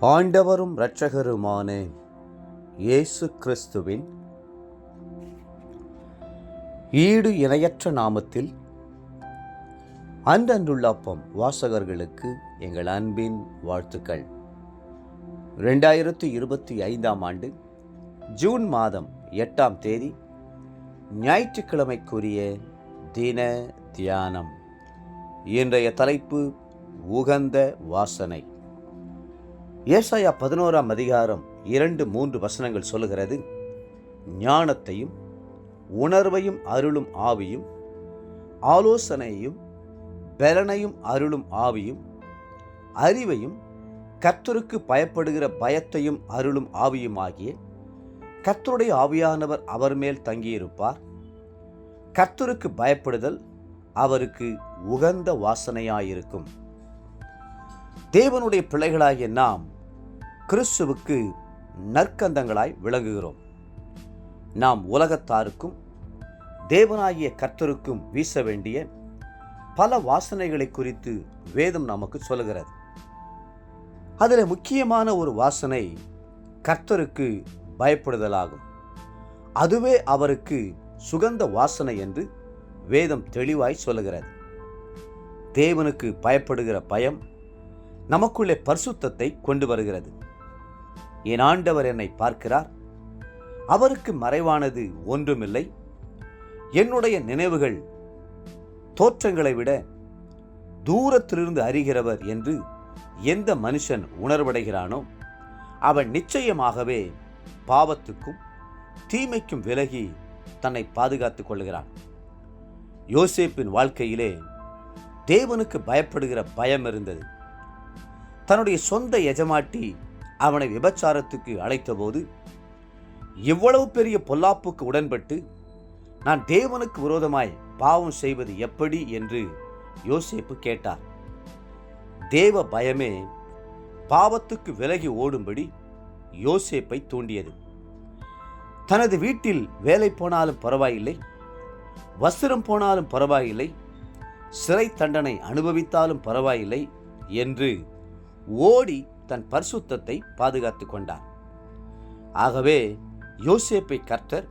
ஆண்டவரும் இரட்சகருமான இயேசு கிறிஸ்துவின் ஈடு இணையற்ற நாமத்தில் அன்றன்றுள்ள அப்பம் வாசகர்களுக்கு எங்கள் அன்பின் வாழ்த்துக்கள். 2025 ஆண்டு ஜூன் மாதம் 8ஆம் தேதி ஞாயிற்றுக்கிழமைக்குரிய தின தியானம். இன்றைய தலைப்பு உகந்த வாசனை. ஏசாயா 11ஆம் அதிகாரம் 2-3 வசனங்கள் சொல்லுகிறது, ஞானத்தையும் உணர்வையும் அருளும் ஆவியும், ஆலோசனையையும் பலனையும் அருளும் ஆவியும், அறிவையும் கர்த்தருக்கு பயப்படுகிற பயத்தையும் அருளும் ஆவியுமாகிய கர்த்தருடைய ஆவியானவர் அவர் மேல் தங்கியிருப்பார். கர்த்தருக்கு பயப்படுதல் அவருக்கு உகந்த வாசனையாயிருக்கும். தேவனுடைய பிள்ளைகளாகிய நாம் கிறிஸ்துவுக்கு நற்கந்தங்களாய் விளங்குகிறோம். நாம் உலகத்தாருக்கும் தேவனாகிய கர்த்தருக்கும் வீச வேண்டிய பல வாசனைகளை குறித்து வேதம் நமக்கு சொல்லுகிறது. அதில் முக்கியமான ஒரு வாசனை கர்த்தருக்கு பயப்படுதலாகும். அதுவே அவருக்கு சுகந்த வாசனை என்று வேதம் தெளிவாய் சொல்லுகிறது. தேவனுக்கு பயப்படுகிற பயம் நமக்குள்ளே பரிசுத்தத்தை கொண்டு வருகிறது. என் ஆண்டவர் என்னை பார்க்கிறார், அவருக்கு மறைவானது ஒன்றுமில்லை. என்னுடைய நினைவுகள் தோற்றங்களை விட தூரத்திலிருந்து அறிகிறவர் என்று எந்த மனுஷன் உணர்வடைகிறானோ அவன் நிச்சயமாகவே பாவத்துக்கும் தீமைக்கும் விலகி தன்னை பாதுகாத்துக் கொள்கிறான். யோசேப்பின் வாழ்க்கையிலே தேவனுக்கு பயப்படுகிற பயம் இருந்தது. தன்னுடைய சொந்த எஜமாட்டி அவனை விபச்சாரத்துக்கு அழைத்தபோது, இவ்வளவு பெரிய பொல்லாப்புக்கு உடன்பட்டு நான் தேவனுக்கு விரோதமாய் பாவம் செய்வது எப்படி என்று யோசேப்பு கேட்டார். தேவ பயமே பாவத்துக்கு விலகி ஓடும்படி யோசேப்பை தூண்டியது. தனது வீட்டில் வேலை போனாலும் பரவாயில்லை, வஸ்திரம் போனாலும் பரவாயில்லை, சிறை தண்டனை அனுபவித்தாலும் பரவாயில்லை என்று ஓடி தன் பரிசுத்தத்தை பாதுகாத்துக் கொண்டார். ஆகவே யோசேப்பை கர்த்தர்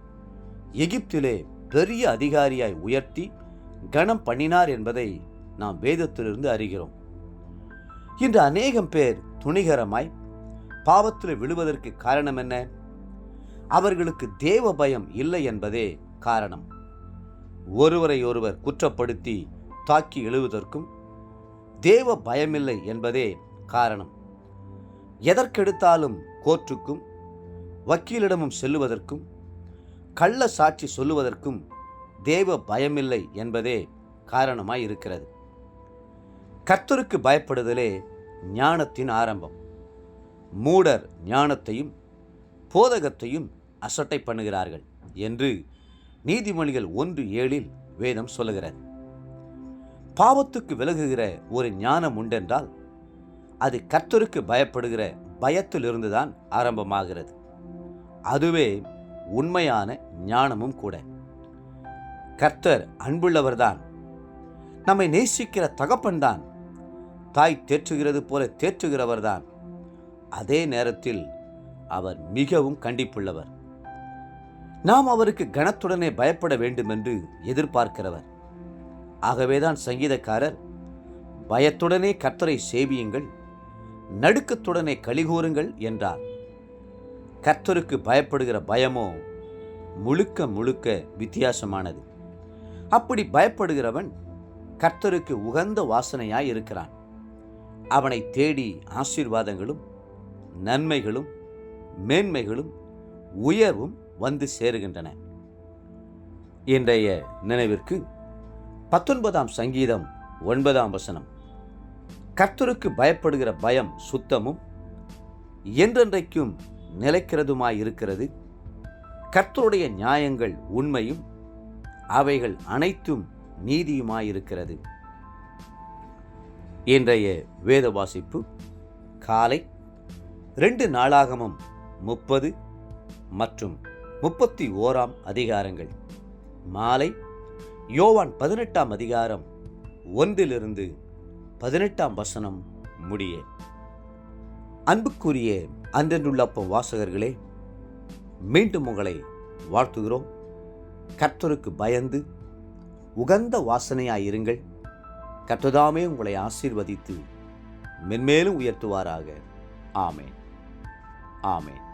எகிப்திலே பெரிய அதிகாரியாய் உயர்த்தி கனம் பண்ணினார் என்பதை நாம் வேதத்திலிருந்து அறிகிறோம். இன்று அநேகம் பேர் துணிகரமாய் பாவத்தில் விழுவதற்கு காரணம் என்ன? அவர்களுக்கு தேவ பயம் இல்லை என்பதே காரணம். ஒருவரை ஒருவர் குற்றப்படுத்தி தாக்கி எழுவதற்கும் தேவ பயமில்லை என்பதே காரணம். எதற்கெடுத்தாலும் கோர்ட்டுக்கும் வக்கீலிடமும் செல்லுவதற்கும் கள்ள சாட்சி சொல்லுவதற்கும் தேவ பயமில்லை என்பதே காரணமாய் இருக்கிறது. கர்த்தருக்கு பயப்படுதலே ஞானத்தின் ஆரம்பம். மூடர் ஞானத்தையும் போதகத்தையும் அசட்டை பண்ணுகிறார்கள் என்று நீதிமொழிகள் 1:7 வேதம் சொல்லுகிறது. பாவத்துக்கு விலகுகிற ஒரு ஞானம் உண்டென்றால் அது கர்த்தருக்கு பயப்படுகிற பயத்திலிருந்துதான் ஆரம்பமாகிறது. அதுவே உண்மையான ஞானமும் கூட. கர்த்தர் அன்புள்ளவர்தான், நம்மை நேசிக்கிற தகப்பன்தான், தாய் தேற்றுகிறது போல தேற்றுகிறவர்தான். அதே நேரத்தில் அவர் மிகவும் கண்டிப்புள்ளவர். நாம் அவருக்கு கனத்துடனே பயப்பட வேண்டும் என்று எதிர்பார்க்கிறவர். ஆகவேதான் சங்கீதக்காரர், பயத்துடனே கர்த்தரை சேவியுங்கள், நடுக்கத்துடனே கலிகூறுங்கள் என்றார். கர்த்தருக்கு பயப்படுகிற பயமோ முழுக்க முழுக்க வித்தியாசமானது. அப்படி பயப்படுகிறவன் கர்த்தருக்கு உகந்த வாசனையாய் இருக்கிறான். அவனை தேடி ஆசீர்வாதங்களும் நன்மைகளும் மேன்மைகளும் உயர்வும் வந்து சேருகின்றன. இன்றைய நினைவிற்கு 19ஆம் சங்கீதம் 9ஆம் வசனம். கர்த்தருக்கு பயப்படுகிற பயம் சுத்தமும் என்றென்றைக்கும் நிலைக்கிறதுமாயிருக்கிறது. கர்த்தருடைய நியாயங்கள் உண்மையும் அவைகள் அனைத்தும் நீதியுமாயிருக்கிறது. இன்றைய வேத வாசிப்பு காலை 2 நாளாகமம் 30 மற்றும் 31ஆம் அதிகாரங்கள், மாலை யோவான் 18ஆம் அதிகாரம் 1-18 முடிய. அன்புக்குரிய அன்றென்றுள்ளப்பம் வாசகர்களே, மீண்டும் உங்களை வாழ்த்துகிறோம். கர்த்தருக்கு பயந்து உகந்த வாசனையாயிருங்கள். கர்த்தர்தாமே உங்களை ஆசீர்வதித்து மென்மேலும் உயர்த்துவாராக. ஆமென். ஆமென்.